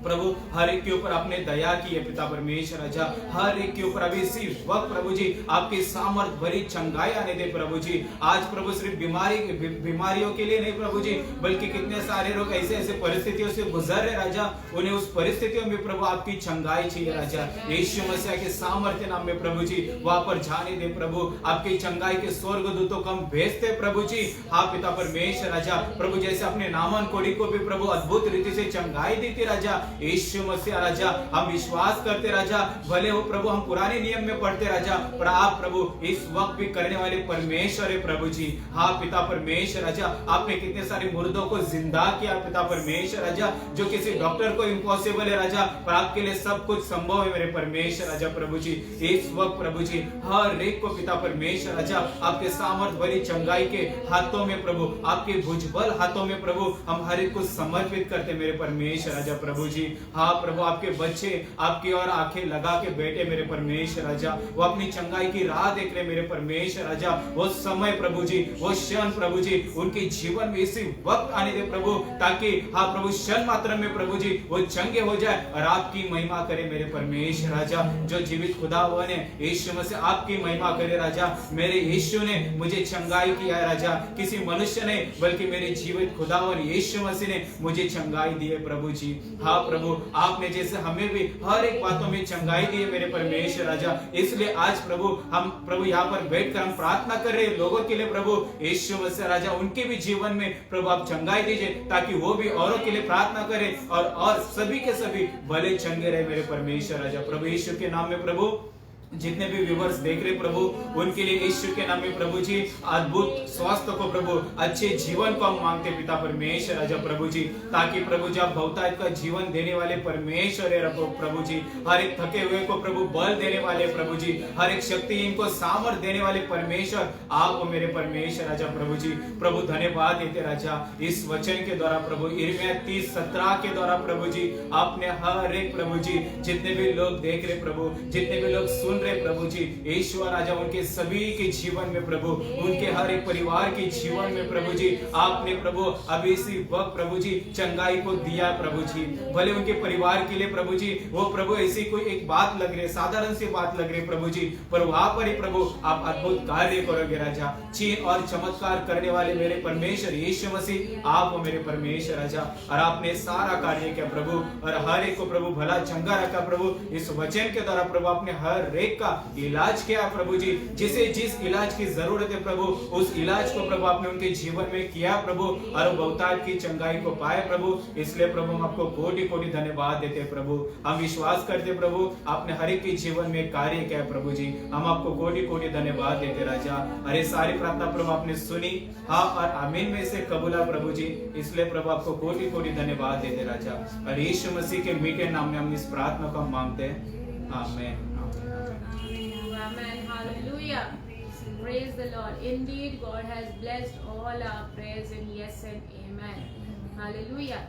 प्रभु हर एक के ऊपर आपने दया की है पिता परमेश्वर राजा, हर एक के ऊपर अभी इसी वक्त प्रभु जी आपकी सामर्थ भरी चंगाई आने दे प्रभु जी। आज प्रभु सिर्फ बीमारियों के लिए नहीं प्रभु जी, बल्कि कितने सारे लोग ऐसे ऐसे परिस्थितियों से गुजर रहे राजा, उन्हें उस परिस्थितियों में प्रभु आपकी चंगाई चाहिए राजा। यीशु मसीह के सामर्थ्य नाम में प्रभु जी वहां पर जाने दे प्रभु, आपकी चंगाई के स्वर्गदूतों को हम भेजते प्रभु जी। हाँ पिता परमेश्वर राजा प्रभु, जैसे अपने नामन कोड़ी को भी प्रभु अद्भुत रीति से चंगाई देती राजा, यीशु मसीह राजा हम विश्वास करते राजा, भले हो प्रभु हम पुराने नियम में पढ़ते राजा, पर आप प्रभु इस वक्त भी करने वाले परमेश्वर है प्रभु जी। हाँ पिता परमेश्वर राजा, आपने कितने सारे मुर्दों को जिंदा किया पिता परमेश्वर राजा, जो किसी डॉक्टर को इम्पॉसिबल है राजा, पर आपके लिए सब कुछ संभव है मेरे परमेश्वर राजा प्रभु जी। इस वक्त प्रभु जी हर एक को पिता परमेश्वर राजा आपके सामर्थ भरी चंगाई के हाथों में प्रभु, आपके भुजबल हाथों में प्रभु हम हर एक को समर्पित करते मेरे परमेश्वर राजा प्रभु जी। हाँ प्रभु, आपके बच्चे आपकी और आंखें लगा के बैठे मेरे परमेश्वर राजा, वो अपनी चंगाई की राह देख रहे मेरे परमेश्वर राजा। वो समय प्रभु जी, वो क्षण प्रभु जी उनके जीवन में इसी वक्त आने दे प्रभु, ताकि हाँ प्रभु क्षण मात्र में प्रभु जी वो चंगे हो जाए और आपकी महिमा करे मेरे परमेश्वर राजा। जो जीवित खुदावन है यीशु मसीह आपकी महिमा करे राजा। मेरे यीशु ने मुझे चंगाई किया है राजा, किसी मनुष्य ने बल्कि मेरे जीवित खुदावन यीशु मसीह ने मुझे चंगाई दी है प्रभु जी। हाँ प्रभु, आपने जैसे हमें भी हर एक बातों में चंगाई दी है मेरे परमेश्वर राजा, इसलिए आज प्रभु हम प्रभु यहाँ पर बैठकर हम प्रार्थना कर रहे हैं लोगों के लिए प्रभु यीशु मसीह राजा, उनके भी जीवन में प्रभु आप चंगाई दीजिए, ताकि वो भी औरों के लिए प्रार्थना करें और सभी के सभी भले चंगे रहे मेरे परमेश्वर राजा प्रभु। यीशु के नाम में प्रभु जितने भी व्यूवर्स देख रहे प्रभु, उनके लिए यीशु के नाम में प्रभु जी अद्भुत स्वास्थ्य को प्रभु, अच्छे जीवन को हम मांगते पिता परमेश्वर राजा प्रभु जी, ताकि प्रभु जब बहुतायत का जीवन देने वाले परमेश्वर है प्रभु जी, हर एक थके हुए को प्रभु बल देने वाले प्रभु जी, हर एक शक्तिहीन को सामर्थ देने वाले परमेश्वर आप मेरे परमेश्वर राजा प्रभु जी। प्रभु धन्यवाद देते राजा, इस वचन के द्वारा प्रभु यिर्मयाह 30:17 के द्वारा प्रभु जी आपने हर एक प्रभु जी जितने भी लोग देख रहे प्रभु, जितने भी लोग सुन रहे प्रभु जी, ईश्वर राजा उनके सभी के जीवन में प्रभु, उनके हर एक परिवार के जीवन में प्रभु जी आपने प्रभु अभी इसी वक्त प्रभु जी चंगाई को दिया प्रभु जी। भले उनके परिवार के लिए प्रभु जी वो प्रभु ऐसी कोई एक बात लग रही, साधारण सी बात लग रही प्रभु जी, पर वहां पर ही प्रभु आप अद्भुत कार्य करोगे राजा। चिन्ह और चमत्कार करने वाले मेरे परमेश्वर यीशु मसीह आप मेरे परमेश्वर राजा, और आपने सारा कार्य किया प्रभु, और हर एक को प्रभु भला चंगा रखा प्रभु। इस वचन के द्वारा प्रभु आपने हर एक का इलाज किया प्रभु जी, जिसे जिस इलाज की जरूरत है प्रभु उस इलाज को प्रभु आपने उनके जीवन में किया प्रभु, और बहुतायत की चंगाई को पाए प्रभु। इसलिए प्रभु हम आपको कोटि कोटि धन्यवाद देते प्रभु। हम विश्वास करते प्रभु आपने हर एक के जीवन में कार्य किया प्रभु जी, हम आपको कोटि कोटि धन्यवाद देते राजा। अरे सारी प्रार्थना प्रभु आपने सुनी, हाँ और आमीन में से कबूला प्रभु जी, इसलिए प्रभु आपको कोटि कोटि धन्यवाद देते राजा। और यीशु मसीह के मीठे नाम में हम इस प्रार्थना को मांगते हैं, आमीन। Amen. Hallelujah. Praise the Lord. Indeed, God has blessed all our prayers in yes and amen. Hallelujah.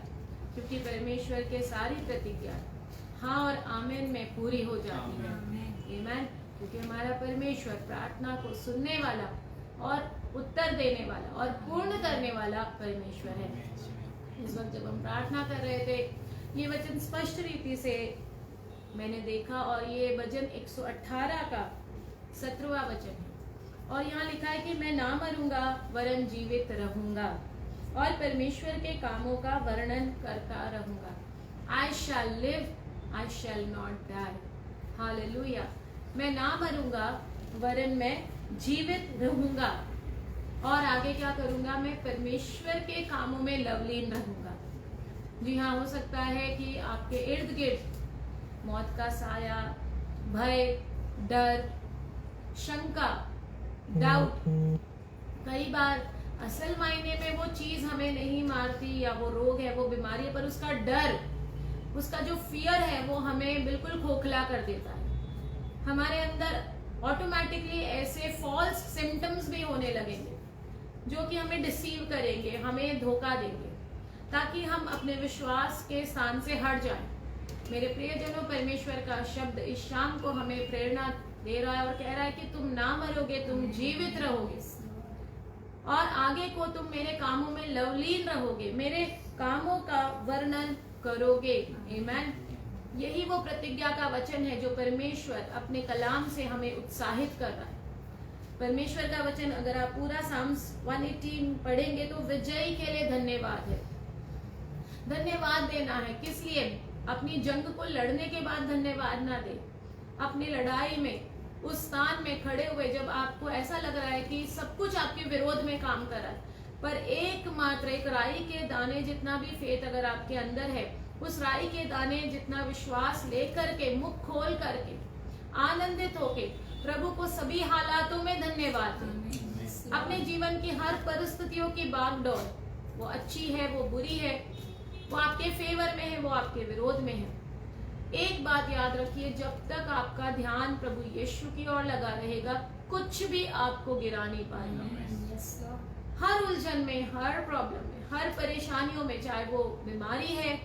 क्योंकि परमेश्वर के सारी प्रतिज्ञा हाँ और आमीन में पूरी हो जाती है। Amen. क्योंकि हमारा परमेश्वर प्रार्थना को सुनने वाला और उत्तर देने वाला और पूर्ण करने वाला परमेश्वर है। इस वक्त जब हम प्रार्थना कर रहे थे, ये वचन स्पष्ट रीति से मैंने देखा, और ये भजन 118 का 17वां वचन है। और यहाँ लिखा है कि मैं ना मरूंगा वरन जीवित रहूंगा और परमेश्वर के कामों का वर्णन करता रहूंगा। I shall live, I shall not die. Hallelujah. मैं ना मरूंगा वरन मैं जीवित रहूंगा और आगे क्या करूंगा, मैं परमेश्वर के कामों में लवलीन रहूंगा। जी हाँ, हो सकता है कि आपके इर्द गिर्द मौत का साया, भय, डर, शंका, डाउट, कई बार असल मायने में वो चीज हमें नहीं मारती या वो रोग है, वो बीमारी है, पर उसका डर, उसका जो फियर है वो हमें बिल्कुल खोखला कर देता है। हमारे अंदर ऑटोमेटिकली ऐसे फॉल्स सिम्टम्स भी होने लगेंगे जो कि हमें डिसीव करेंगे, हमें धोखा देंगे, ताकि हम अपने विश्वास के स्थान से हट जाएं। मेरे प्रियजनों, परमेश्वर का शब्द इस शाम को हमें प्रेरणा दे रहा है और कह रहा है कि तुम ना मरोगे, तुम जीवित रहोगे और आगे को तुम मेरे कामों में लवलीन रहोगे, मेरे कामों का वर्णन करोगे। आमीन। यही वो प्रतिज्ञा का वचन है जो परमेश्वर अपने कलाम से हमें उत्साहित कर रहा है। परमेश्वर का वचन अगर आप पूरा साम्स 118 पढ़ेंगे तो विजयी के लिए धन्यवाद है। धन्यवाद देना है किस लिए? अपनी जंग को लड़ने के बाद धन्यवाद ना दे, अपनी लड़ाई में उस स्थान में खड़े हुए जब आपको ऐसा लग रहा है कि सब कुछ आपके विरोध में काम कर रहा है, पर एकमात्र एक राई के दाने जितना भी फेथ अगर आपके अंदर है, उस राई के दाने जितना विश्वास लेकर के, मुख खोल करके, आनंदित होके प्रभु को सभी हालातों में धन्यवाद दें। अपने जीवन की हर परिस्थितियों की बागडोर, वो अच्छी है, वो बुरी है, वो आपके फेवर में है, वो आपके विरोध में है, एक बात याद रखिए, जब तक आपका ध्यान प्रभु यीशु की ओर लगा रहेगा, कुछ भी आपको गिरा नहीं पाएगा। हर उलझन में, हर प्रॉब्लम में, हर परेशानियों में, चाहे वो बीमारी है,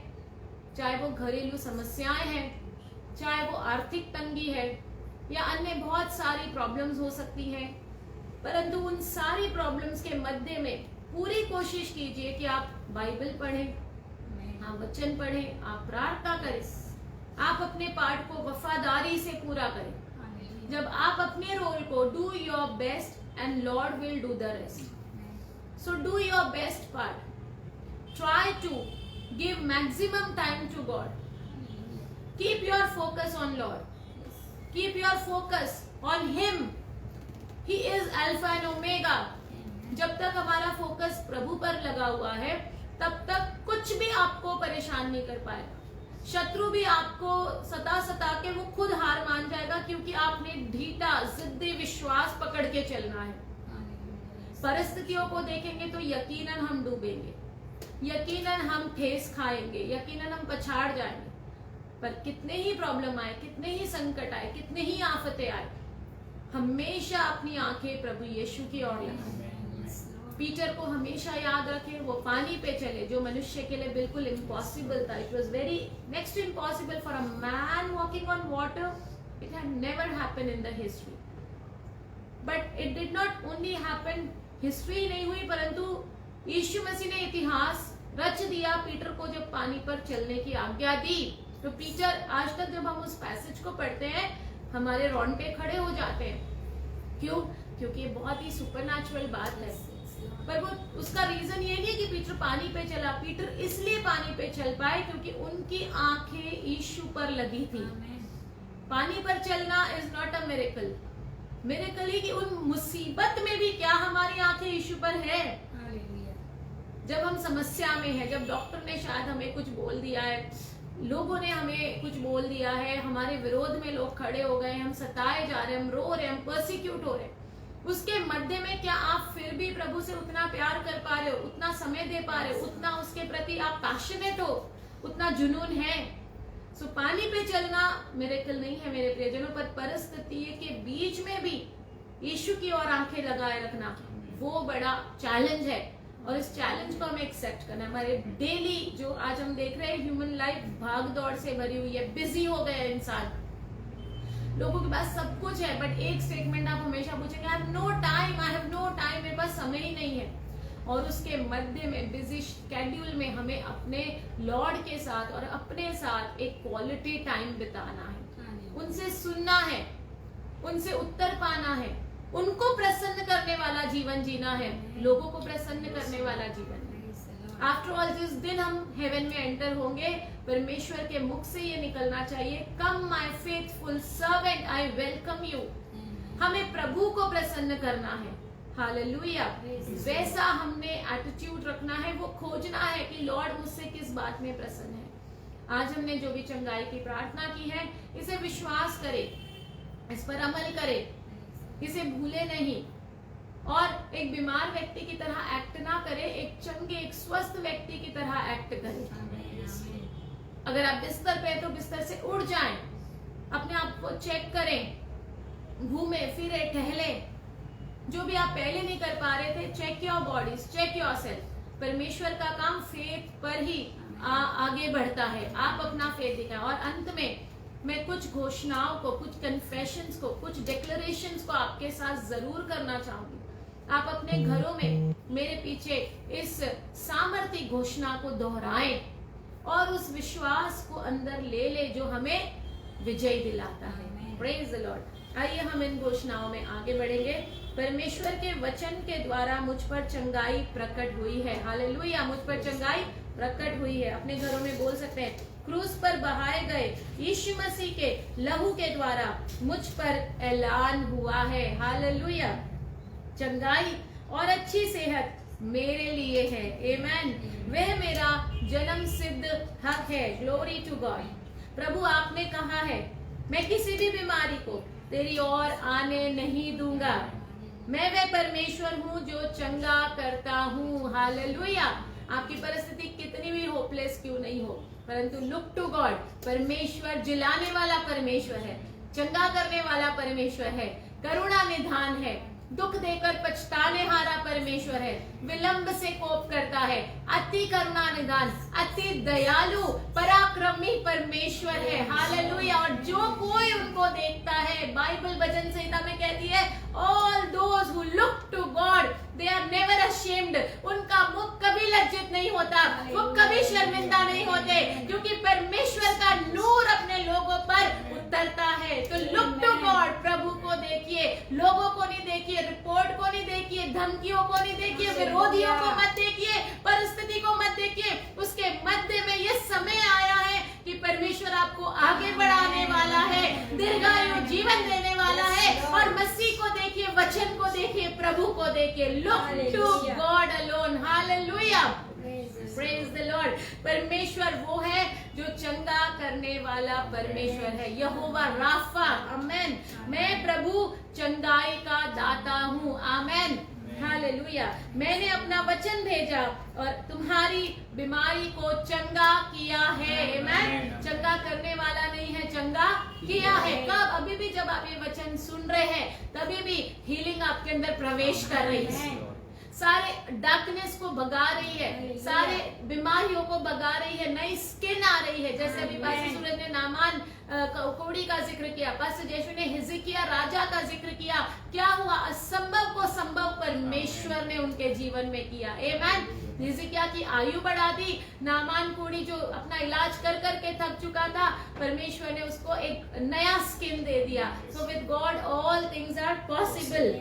चाहे वो घरेलू समस्याएं हैं, चाहे वो आर्थिक तंगी है या अन्य बहुत सारी प्रॉब्लम्स हो सकती हैं, परंतु उन सारी प्रॉब्लम्स के मध्य में पूरी कोशिश कीजिए कि आप बाइबल पढ़ें, आप वचन पढ़ें, आप प्रार्थना करें, आप अपने पाठ को वफादारी से पूरा करें। जब आप अपने रोल को do your best and Lord will do the rest. So do your best part, try to give maximum time to God. Keep your focus on Lord. Keep your focus on Him. He is Alpha and Omega. जब तक हमारा focus प्रभु पर लगा हुआ है, तब तक कुछ भी आपको परेशान नहीं कर पाएगा। शत्रु भी आपको सता के वो खुद हार मान जाएगा, क्योंकि आपने ढीठा जिद्दी विश्वास पकड़ के चलना है। परिस्थितियों को देखेंगे तो यकीनन हम डूबेंगे, यकीनन हम ठेस खाएंगे, यकीनन हम पछाड़ जाएंगे, पर कितने ही प्रॉब्लम आए, कितने ही संकट आए, कितने ही आफतें आए, हमेशा अपनी आंखें प्रभु यीशु की ओर लगाएं। पीटर को हमेशा याद रखें, वो पानी पे चले, जो मनुष्य के लिए बिल्कुल इम्पॉसिबल था। It was very next to impossible for a man walking on water. It had never happened in the history, but it did not only happen, history नहीं हुई, परंतु यीशु मसीह ने इतिहास रच दिया पीटर को जब पानी पर चलने की आज्ञा दी। तो पीटर, आज तक जब हम उस पैसेज को पढ़ते हैं, हमारे रोंगटे खड़े हो जाते हैं। क्यों? क्योंकि ये बहुत ही सुपरनैचुरल बात है। पर वो उसका रीजन ये नहीं है कि पीटर पानी पे चला। पीटर इसलिए पानी पे चल पाए क्योंकि उनकी आंखें यीशु पर लगी थी। पानी पर चलना is not a miracle. Miracle ही कि उन मुसीबत में भी क्या हमारी आंखें यीशु पर है। जब हम समस्या में हैं, जब डॉक्टर ने शायद हमें कुछ बोल दिया है, लोगों ने हमें कुछ बोल दिया है, हमारे विरोध में लोग खड़े हो गए, हम सताए जा रहे हैं, हम रो रहे हैं, हम पर्सिक्यूट हो रहे हैं, उसके मध्य में क्या आप फिर भी प्रभु से उतना प्यार कर पा रहे हो, उतना समय दे पा रहे हो, उतना उसके प्रति आप पैशनेट हो, उतना जुनून है? सो पानी पे चलना मिरेकल नहीं है मेरे प्रियजनों, पर परिस्थिति के बीच में भी यीशु की ओर आंखें लगाए रखना वो बड़ा चैलेंज है। और इस चैलेंज को हमें एक्सेप्ट करना है। हमारे डेली जो आज हम देख रहे हैं ह्यूमन लाइफ भाग दौड़ से भरी हुई है, बिजी हो गए हैं इंसान, लोगों के पास सब कुछ है, बट एक स्टेटमेंट आप हमेशा पूछेंगे, I have no time, I have no time, मेरे पास समय ही नहीं है। और उसके मध्य में बिजी शेड्यूल में हमें अपने लॉर्ड के साथ और अपने साथ एक क्वालिटी टाइम बिताना है, उनसे सुनना है, उनसे उत्तर पाना है, उनको प्रसन्न करने वाला जीवन जीना है, लोगों को प्रसन्न करने वाला जीवन। आफ्टर ऑल जिस दिन हम हेवन में एंटर होंगे, परमेश्वर के मुख से ये निकलना चाहिए, come my faithful servant, I welcome you. हमें प्रभु को प्रसन्न करना है, हालेलुया। वैसा हमने एटीट्यूड रखना है, वो खोजना है कि लॉर्ड मुझसे किस बात में प्रसन्न है। आज हमने जो भी चंगाई की प्रार्थना की है, इसे विश्वास करे, इस पर अमल करे, इसे भूले नहीं, और एक बीमार व्यक्ति की तरह एक्ट ना करे, एक चंगे, एक स्वस्थ व्यक्ति की तरह एक्ट करे। अगर आप बिस्तर पे तो बिस्तर से उठ जाएं, अपने आप को चेक करें, घूमे फिरे टहले, जो भी आप पहले नहीं कर पा रहे थे, check your bodies, check your self. परमेश्वर का काम फेथ पर ही आगे बढ़ता है, आप अपना फेथ दिखाएं। और अंत में मैं कुछ घोषणाओं को, कुछ कन्फेशंस को, कुछ डिक्लेरेशंस को आपके साथ जरूर करना चाहूंगी। आप अपने घरों में मेरे पीछे इस सामर्थ्य घोषणा को दोहराएं और उस विश्वास को अंदर ले ले जो हमें विजय दिलाता है। Praise the Lord. आइए हम इन घोषणाओं में आगे बढ़ेंगे। परमेश्वर के वचन के द्वारा मुझ पर चंगाई प्रकट हुई है, हालेलुया। मुझ पर चंगाई प्रकट हुई है। अपने घरों में बोल सकते हैं, क्रूस पर बहाए गए यीशु मसीह के लहू के द्वारा मुझ पर ऐलान हुआ है, हालेलुया। चंगाई और अच्छी सेहत मेरे लिए है, आमेन। वह मेरा जन्म सिद्ध हक है, ग्लोरी टू गॉड। प्रभु आपने कहा है, मैं किसी भी बीमारी को तेरी ओर आने नहीं दूंगा। मैं वह परमेश्वर हूँ जो चंगा करता हूँ, हालेलुया। आपकी परिस्थिति कितनी भी होपलेस क्यों नहीं हो, परंतु लुक टू गॉड। परमेश्वर जिलाने वाला परमेश्वर है, चंगा करने वाला परमेश्वर है, करुणा निधान है, दुख देकर पछताने हारा परमेश्वर है, विलंब से कोप करता है, अति करुणा निदान, अति दयालु पराक्रमी परमेश्वर है, हालेलुया। और जो कोई उनको देखता है, बाइबल वचन संहिता में कहती है, all those who look to God they are never ashamed. उनका मुख कभी लज्जित नहीं होता, वो कभी शर्मिंदा नहीं होते, क्योंकि परमेश्वर का नूर अपने लोगों पर उतरता है। तो लुक टू गॉड, प्रभु को देखिए, लोगों को नहीं देखिए, रिपोर्ट को नहीं देखिए, धमकियों को नहीं देखिए, विरोधियों को मत देखिए, परिस्थिति को मत देखिए। उसके मध्य में ये समय आया है कि परमेश्वर आपको आगे बढ़ाने वाला है, दीर्घायु जीवन देने वाला है। और मसीह को देखिए, वचन को देखिए, प्रभु को देखिए। Look to God alone, hallelujah, praise the Lord. परमेश्वर वो है जो चंगा करने वाला परमेश्वर है, यहोवा राफा, आमेन। मैं प्रभु चंगाई का दाता हूँ, आमेन, हालेलुया। मैंने अपना वचन भेजा और तुम्हारी बीमारी को चंगा किया है, आमेन। चंगा करने वाला नहीं है, चंगा किया है। कब? अभी भी जब आप ये वचन सुन रहे हैं, तभी भी हीलिंग आपके अंदर प्रवेश कर रही है, सारे डार्कनेस को भगा रही है, सारे बीमारियों को भगा रही है, नई स्किन आ रही है। जैसे अभी पास्टर सूरज ने नामान कोड़ी का जिक्र किया, पास्टर जयशु ने हिजकिय्याह राजा का जिक्र किया। क्या हुआ? असंभव को संभव परमेश्वर ने उनके जीवन में किया, आमेन। हिजकिय्याह की आयु बढ़ा दी। नामान कोड़ी जो अपना इलाज कर करके थक चुका था, परमेश्वर ने उसको एक नया स्किन दे दिया। So with God all things are possible.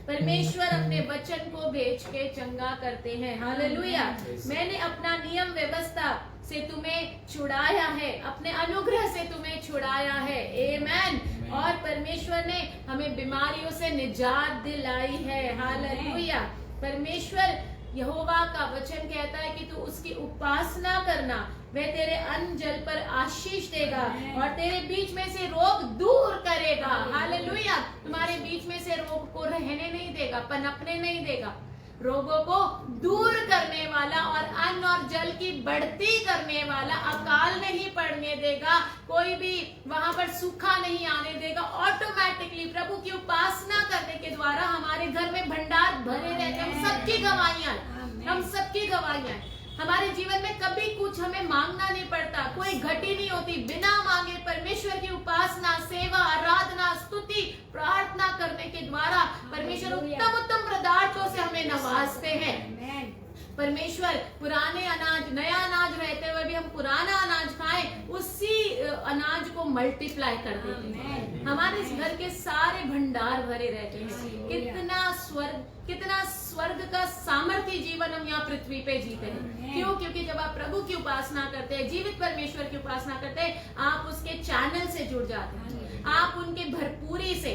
परमेश्वर अपने वचन को भेज के चंगा करते हैं, हालेलुया। मैंने अपना नियम व्यवस्था से तुम्हें छुड़ाया है, अपने अनुग्रह से तुम्हें छुड़ाया है, आमेन। और परमेश्वर ने हमें बीमारियों से निजात दिलाई है, हालेलुया। परमेश्वर यहोवा का वचन कहता है कि तू उसकी उपासना करना, वह तेरे अन्न जल पर आशीष देगा और तेरे बीच में से रोग दूर करेगा, हालेलुया। तुम्हारे बीच में से रोग को रहने नहीं देगा, पनपने नहीं देगा, रोगों को दूर करने वाला और अन्न और जल की बढ़ती करने वाला, अकाल नहीं पड़ने देगा, कोई भी वहां पर सूखा नहीं आने देगा। ऑटोमेटिकली प्रभु की उपासना करने के द्वारा हमारे घर में भंडार भरे रहते हैं। हम सबकी गवाहियां, हम सबकी गवाहियां, हमारे जीवन में कभी कुछ हमें मांगना नहीं पड़ता, कोई घटी नहीं होती। बिना मांगे परमेश्वर की उपासना, सेवा, आराधना, स्तुति, प्रार्थना करने के द्वारा परमेश्वर उत्तम उत्तम पदार्थों से हमें नवाजते हैं। परमेश्वर पुराने अनाज, नया अनाज रहते हुए भी हम पुराना अनाज खाएं, उसी अनाज को मल्टीप्लाई कर देते हैं। हमारे इस घर के सारे भंडार भरे रहते हैं। कितना स्वर्ग का सामर्थ्य जीवन हम यहाँ पृथ्वी पे जीते हैं। क्यों? क्योंकि जब आप प्रभु की उपासना करते हैं, जीवित परमेश्वर की उपासना करते हैं, आप उसके चैनल से जुड़ जाते हैं। आप उनके भरपूरी से,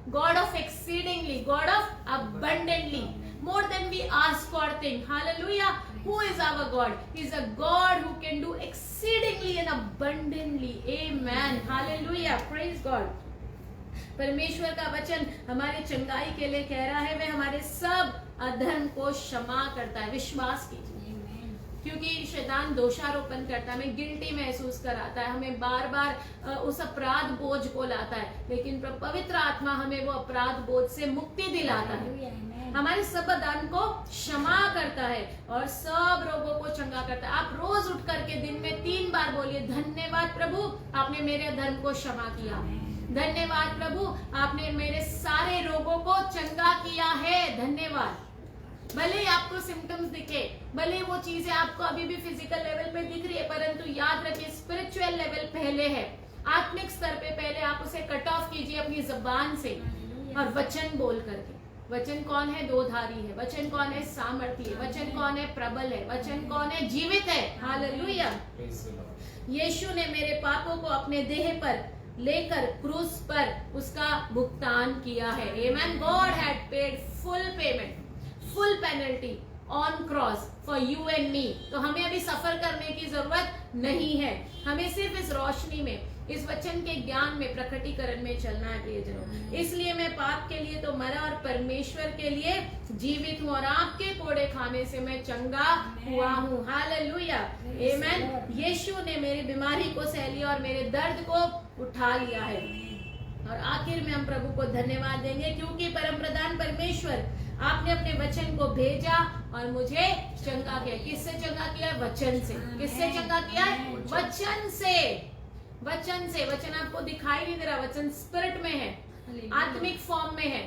God of exceedingly, God of abundantly, more than we ask or think. Hallelujah. Who is our God? He is a God who can do exceedingly and abundantly. Amen. Hallelujah. Praise God. परमेश्वर का वचन हमारे चंगाई के लिए कह रहा है, वह हमारे सब अधर्म को क्षमा करता है। विश्वास कीजिए, क्योंकि शैतान दोषारोपण करता है, हमें गिल्टी महसूस कराता है, हमें बार बार उस अपराध बोझ को लाता है, लेकिन पवित्र आत्मा हमें वो अपराध बोझ से मुक्ति दिलाता है, हमारे सब अधर्म को क्षमा करता है और सब रोगों को चंगा करता है। आप रोज उठ करके दिन में 3 बार बोलिए, धन्यवाद प्रभु, आपने मेरे अधर्म को क्षमा किया। धन्यवाद प्रभु, आपने मेरे सारे रोगों को चंगा किया है। धन्यवाद। भले ही आपको सिम्टम्स दिखे, भले वो चीजें आपको अभी भी फिजिकल लेवल पे दिख रही है, परंतु याद रखिए स्पिरिचुअल लेवल पहले है। आत्मिक स्तर पे पहले आप उसे कट ऑफ कीजिए अपनी जबान से और वचन बोल करके। वचन कौन है? दोधारी है। वचन कौन है? सामर्थी है। वचन कौन है? प्रबल है। वचन कौन है? जीवित है। हालेलुया। यीशु ने मेरे पापों को अपने देह पर लेकर क्रूस पर उसका भुगतान किया है। Amen. God had paid full payment, full penalty on cross for you and me. तो हमें अभी सफर करने की जरूरत नहीं है, हमें सिर्फ इस रोशनी में, इस वचन के ज्ञान में, प्रकटीकरण में चलना है प्रियजनों। इसलिए मैं पाप के लिए तो मरा और परमेश्वर के लिए जीवित हूँ और आपके कोड़े खाने से मैं चंगा हुआ हूँ। हालेलुया। आमेन। यीशु ने मेरी बीमारी को सह लिया और मेरे दर्द को उठा लिया है। और आखिर में हम प्रभु को धन्यवाद देंगे, क्योंकि परम प्रधान परमेश्वर, आपने अपने वचन को भेजा और मुझे चंगा किया। किससे चंगा किया? वचन से। किससे चंगा किया? वचन से। वचन से। वचन आपको दिखाई नहीं दे रहा, वचन स्पिरिट में है, आत्मिक फॉर्म में है।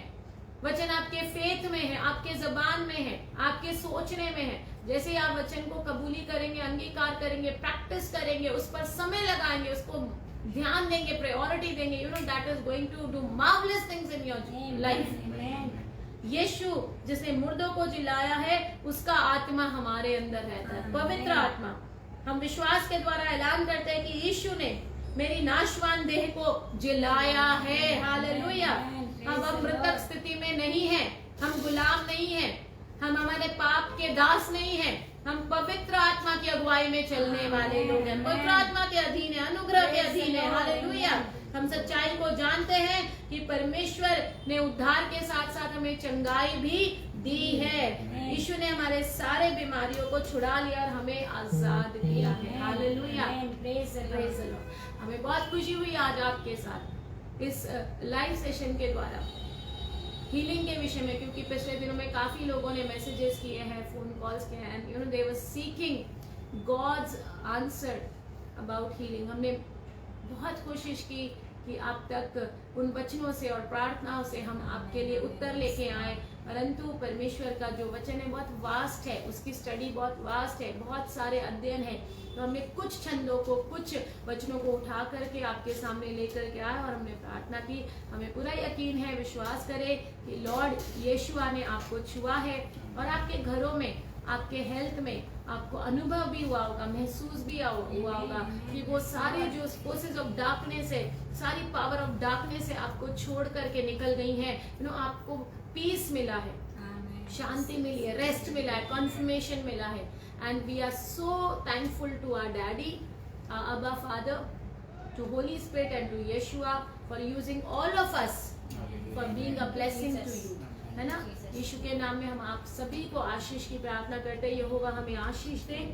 वचन आपके फेथ में है, आपके जबान में है, आपके सोचने में है। जैसे ही आप वचन को कबूली करेंगे, अंगीकार करेंगे, प्रैक्टिस करेंगे, उस पर समय लगाएंगे, उसको ध्यान देंगे, प्रायोरिटी देंगे, you know that is going to do marvellous things in your life. Yeshu जिसने मुर्दों को जिलाया है, उसका आत्मा हमारे अंदर रहता है, पवित्र आत्मा। हम विश्वास के द्वारा ऐलान करते हैं कि यीशु ने मेरी नाशवान देह को जिलाया है। हालेलुया। हम मृतक स्थिति में नहीं हैं, हम गुलाम नहीं हैं, हम हमारे पाप के दास नहीं हैं, हम पवित्र आत्मा की अगुवाई में चलने वाले लोग हैं, पवित्र आत्मा के अधीन है, अनुग्रह के अधीन है। हालेलुया। हम सच्चाई को जानते हैं कि परमेश्वर ने उद्धार के साथ साथ हमें चंगाई भी दी है। यीशु ने हमारे सारे बीमारियों को छुड़ा लिया और हमें आजाद किया है। हालेलुया। हमें बहुत खुशी हुई आज आपके साथ इस लाइव सेशन के द्वारा हीलिंग के विषय में, क्योंकि पिछले दिनों में काफी लोगों ने मैसेजेस किए हैं, फोन कॉल्स किए हैं, you know they were seeking God's answer about healing. हमने बहुत कोशिश की कि आप तक उन वचनों से और प्रार्थनाओं से हम आपके लिए उत्तर लेके आए, परंतु परमेश्वर का जो वचन है बहुत वास्ट है, उसकी स्टडी बहुत वास्ट है, बहुत सारे अध्ययन है। तो हमने कुछ छंदों को, कुछ वचनों को उठा करके आपके सामने लेकर के आए और हमने प्रार्थना की। हमें पूरा यकीन है, विश्वास करें कि लॉर्ड यीशुआ ने आपको छुआ है और आपके घरों में, आपके हेल्थ में आपको अनुभव भी हुआ होगा, महसूस भी हुआ होगा कि वो सारे जो फोर्सेस ऑफ डार्कनेस है, सारी पावर ऑफ डार्कनेस है, आपको छोड़ करके निकल गई है। यू नो आपको पीस मिला है, शांति मिली है, रेस्ट मिला है, कॉन्फर्मेशन मिला है। And we are so thankful to our daddy, अब्बा father, to holy spirit and to Yeshua for using all of us, for being a blessing to you, है ना। यीशु के नाम में हम आप सभी को आशीष की प्रार्थना करते हैं। यहोवा हमें आशीष दे,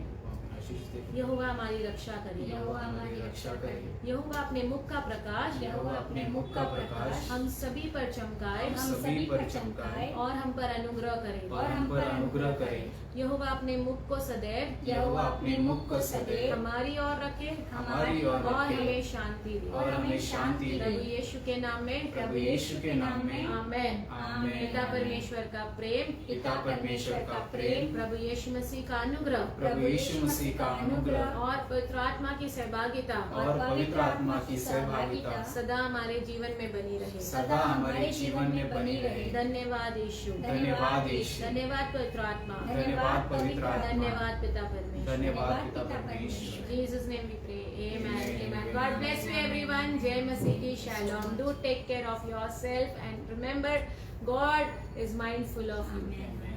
यहोवा हमारी रक्षा करे, यहोवा हमारी रक्षा करे, यहोवा अपने मुख का प्रकाश, यहोवा अपने मुख का प्रकाश हम सभी पर चमकाए, हम सभी पर चमकाए और हम पर अनुग्रह करे, और हम पर अनुग्रह करे। यहोवा अपने मुख को सदैव, यहोवा अपने मुख को सदैव हमारी ओर रखे, हमारी ओर और रखे, हमें शांति दे, और हमें शांति दे। प्रभु यीशु के नाम में, प्रभु यीशु के नाम में, आमेन। आमेन। पिता परमेश्वर का प्रेम, पिता परमेश्वर का प्रेम, प्रभु यीशु मसीह का अनुग्रह, प्रभु यीशु मसीह का अनुग्रह और पवित्र आत्मा की सहभागिता और पवित्र आत्मा की सहभागिता सदा हमारे जीवन में बनी रहे। सदा हमारे जीवन में बनी रहे। धन्यवाद यीशु, धन्यवाद यीशु, धन्यवाद पवित्र आत्मा, धन्यवाद पवित्र आत्मा, धन्यवाद पिता परमेश्वर। धन्यवाद पिता परमेश्वर। Jesus name we pray. Amen. Amen. God bless you everyone. Jai Masih ki Shalom. Do take care of yourself and remember God is mindful of you. Amen.